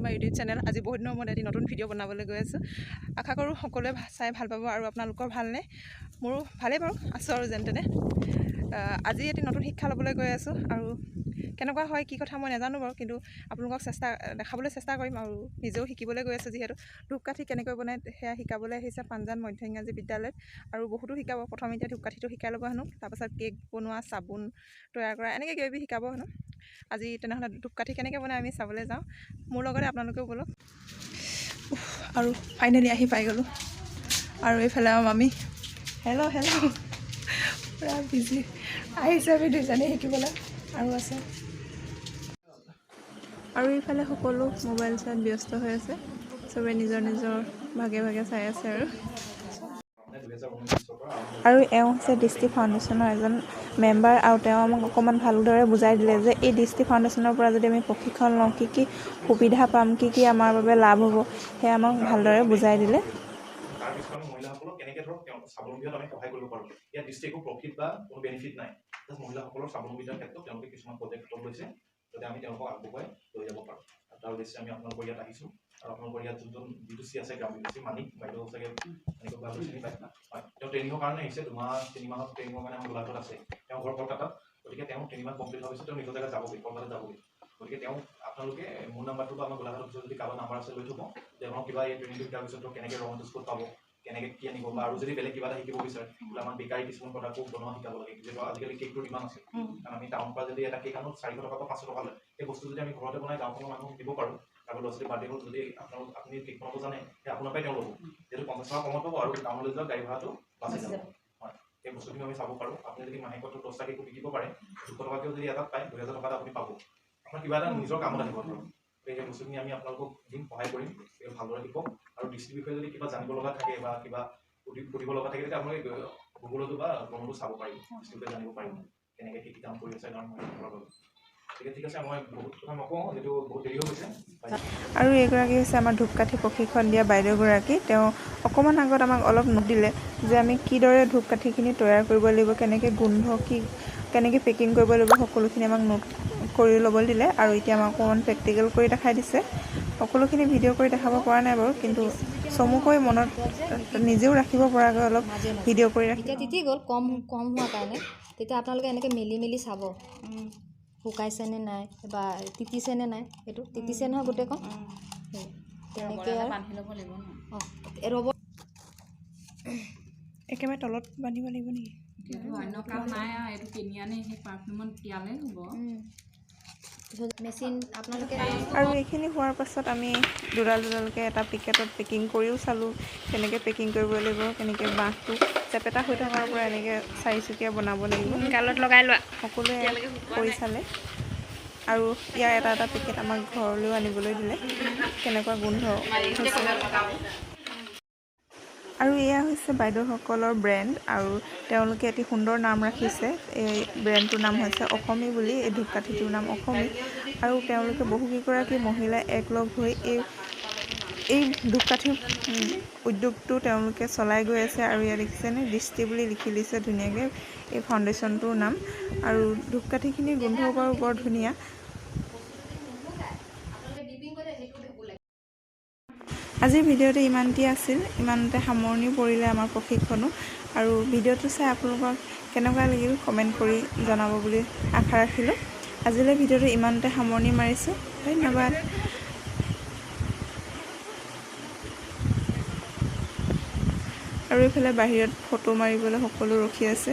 My YouTube channel. আজি বহুত দিনৰ মূৰত এটি নতুন ভিডিঅ' বনাবলৈ গৈ আছোঁ। আশা কৰোঁ সকলোৱে চাই ভাল পাব আৰু আপোনালোকৰ ভালনে? মোৰো ভালেই বাৰু, আছোঁ আৰু যেন তেনে। আজি এটি নতুন শিক্ষা ল'বলৈ গৈ আছোঁ আৰু কেনেকুৱা হয় কি কথা মই নাজানো বাৰু, কিন্তু আপোনালোকক দেখাবলৈ চেষ্টা কৰিম আৰু নিজেও শিকিবলৈ গৈ আছোঁ। যিহেতু ধূপকাঠি কেনেকৈ বনায় সেয়া শিকাবলৈ আহিছে পাঞ্জাৱ মধ্য ইংৰাজী বিদ্যালয়ত, আৰু বহুতো শিকাব। প্ৰথম এতিয়া ধূপকাঠিটো শিকাই ল'ব হেনো, তাৰপাছত কেক বনোৱা, চাবোন তৈয়াৰ কৰা, এনেকৈ কিবা কিবি শিকাব হেনো। আজি তেনেহ'লে ধূপকাঠি কেনেকৈ বনায় আমি চাবলৈ যাওঁ। মোৰ লগতে আপোনালোকেও বলক। আৰু ফাইনেলি আহি পাই গ'লোঁ। আৰু এইফালে আমি হেল্ল' পূৰা বিজি আহিছে আমি দুইজনে শিকিবলৈ আৰু আছে। আৰু এইফালে সকলো মোবাইল চাই ব্যস্ত হৈ আছে, চবে নিজৰ নিজৰ ভাগে ভাগে চাই আছে। আৰু এওঁ হৈছে দৃষ্টি ফাউণ্ডেশ্যনৰ এজন মেম্বাৰ, আৰু তেওঁ আমাক অকণমান ভালদৰে বুজাই দিলে যে এই দৃষ্টি ফাউণ্ডেশ্যনৰ পৰা যদি আমি প্ৰশিক্ষণ লওঁ কি কি সুবিধা পাম, কি কি আমাৰ বাবে লাভ হ'ব, সেয়া আমাক ভালদৰে বুজাই দিলে। তাৰপিছত আমি মহিলাসকলক কেনেকৈ ধৰক স্বাৱলম্বীত আমি সহায় কৰিব পাৰোঁ। ইয়াত দৃষ্টি একো প্ৰফিট বা কোনো বেনিফিট নাই, জাষ্ট মহিলাসকলৰ স্বাৱলম্বিতাৰ ক্ষেত্ৰত তেওঁলোকে কিছুমান প্ৰজেক্ট হাতত লৈছে, যাতে আমি তেওঁলোকক আগবঢ়াই লৈ যাব পাৰোঁ। তাৰ উদ্দেশ্যে আমি আপোনালোকৰ ইয়াত আহিছোঁ। আৰু আপোনালোকৰ ইয়াত যোনজন B2C আছে, গ্ৰাম B2C মানিক বাইদেউ চাগে এনেকৈ ভাল চিনি পায়। হয়, তেওঁ ট্ৰেইনিঙৰ কাৰণে আহিছে, 2-3 মাহত ট্ৰেইনিঙৰ কাৰণে আমাৰ গোলাঘাটত আছে। তেওঁ ঘৰ কলকাতাত, গতিকে তেওঁ 3 মাহ কমপ্লিট হোৱাৰ পিছত তেওঁ নিজৰ জেগাত যাবগৈ, কলকাতাত যাবগৈ। গতিকে তেওঁ আপোনালোকে মোৰ নাম্বাৰটো বা আমাৰ গোলাঘাটত যদি কাৰোবাৰ নাম্বাৰ আছে লৈ থ'ব, তেওঁ কিবা এই ট্ৰেইনিংটো শিকাৰ পিছত কেনেকৈ ৰ মেটেৰিয়েলছ পাব, কেনেকৈ কি আনিব, বা আৰু যদি বেলেগ কিবা এটা শিকিব বিচাৰে, বোলে আমাৰ বেকাৰী কিছুমান প্ৰডাক্টটো বনোৱা শিকাব লাগে। যিহেতু আজিকালি কেকটোৰ ডিমাণ্ড আছে, কাৰণ আমি টাউনৰ পৰা যদি এটা কেক আনো 400 টকা বা 500 টকা লয়, সেই বস্তু যদি আমি ঘৰতে বনাই গাঁওখনৰ মানুহক দিব পাৰোঁ, আৰু ল'ৰা ছোৱালী বাৰ্থডে হ'ল যদি আপুনি কেক বনাব জানে, সেই আপোনাৰ পৰাই তেওঁ ল'ব। যিহেতু 50 টকা কমত পাব আৰু টাউনলৈ যোৱা গাড়ী ভাড়াটো বাচি যাব। হয়, সেই বস্তুখিনি আমি চাব পাৰোঁ। আপুনি যদি মাহেকত 10টা কেকো বিকিব পাৰে, 200 টকাকেও যদি এটাত পায়, 2000 টকা আপুনি পাব। আপোনাৰ কিবা এটা নিজৰ কামত আহিব ধৰক। সেই বস্তুখিনি আমি আপোনালোকক দিম, সহায় কৰিম, ভালদৰে শিকক। আৰু দৃষ্টিৰ বিষয়ে যদি কিবা জানিব লগা থাকে বা কিবা সুধিব লগা থাকে, তেতিয়া আপোনালোকে গুগলতো বা ফোনতো চাব পাৰিব, দৃষ্টিৰ বিষয়ে জানিব পাৰিব কেনেকৈ কি কাম কৰি আছে গাঁৱৰ মানুহসকলৰ বাবে। ঠিক আছে, মই বহুত কথা নকওঁ, যিটো বহুত দেৰি হৈ গৈছে। আৰু এইগৰাকী হৈছে আমাৰ ধূপকাঠি প্ৰশিক্ষণ দিয়া বাইদেউগৰাকী। তেওঁ অকণমান আগত আমাক অলপ নোট দিলে যে আমি কিদৰে ধূপকাঠিখিনি তৈয়াৰ কৰিব লাগিব, কেনেকৈ গোন্ধ কি, কেনেকৈ পেকিং কৰিব লাগিব, সকলোখিনি আমাক নোট কৰি ল'বলৈ দিলে। আৰু এতিয়া আমাক অকণমান প্ৰেক্টিকেল কৰি দেখাই দিছে। সকলোখিনি ভিডিঅ' কৰি দেখাব পৰা নাই বাৰু, কিন্তু চমুকৈ মনত নিজেও ৰাখিব পৰাকৈ অলপ ভিডিঅ' কৰি ৰাখি এতিয়া তিতি গ'ল, কম হোৱাৰ কাৰণে। তেতিয়া আপোনালোকে এনেকৈ মেলি চাব শুকাইছেনে নাই বা তিতিছেনে নাই। সেইটো তিতিছে নহয় গোটেইখন, তেনেকৈ অঁ ৰ'ব, একেবাৰে তলত বান্ধিব লাগিব নেকি? অন্য কাম নাই আৰু এইটো কিনি আনি সেই পাৰফিউমত তিয়ালে হ'ব। মেচিন আপোনালোকে আৰু এইখিনি হোৱাৰ পাছত আমি দুডালকৈ এটা পেকেটত পেকিং কৰিও চালোঁ, কেনেকৈ পেকিং কৰিব লাগিব, কেনেকৈ বাঁহটো চেপেটা হৈ থকাৰ পৰা এনেকৈ চাৰিচুকীয়া বনাব লাগিব, গালত লগাই লোৱা, সকলোৱে কৰি চালে। আৰু ইয়াৰ এটা এটা পেকেট আমাক ঘৰলৈও আনিবলৈ দিলে, কেনেকুৱা গোন্ধ হৈছে। আৰু এয়া হৈছে বাইদেউসকলৰ ব্ৰেণ্ড, আৰু তেওঁলোকে এটি সুন্দৰ নাম ৰাখিছে। এই ব্ৰেণ্ডটোৰ নাম হৈছে অসমী বুলি, এই ধূপকাঠিটোৰ নাম অসমী। আৰু তেওঁলোকে বহুকেইগৰাকী মহিলাই একলগ হৈ এই ধূপকাঠি উদ্যোগটো তেওঁলোকে চলাই গৈ আছে। আৰু ইয়াত দেখিছেনে দৃষ্টি বুলি লিখি দিছে ধুনীয়াকৈ এই ফাউণ্ডেশ্যনটোৰ নাম। আৰু ধূপকাঠিখিনিৰ গোন্ধও বাৰু বৰ ধুনীয়া। আজিৰ ভিডিঅ'টো ইমানটি আছিল, ইমানতে সামৰণি পৰিলে আমাৰ প্ৰশিক্ষণো। আৰু ভিডিঅ'টো চাই আপোনালোকক কেনেকুৱা লাগিল কমেণ্ট কৰি জনাব বুলি আশা ৰাখিলোঁ। আজিলৈ ভিডিঅ'টো ইমানতে সামৰণি মাৰিছোঁ, ধন্যবাদ। আৰু এইফালে বাহিৰত ফটো মাৰিবলৈ সকলো ৰখি আছে।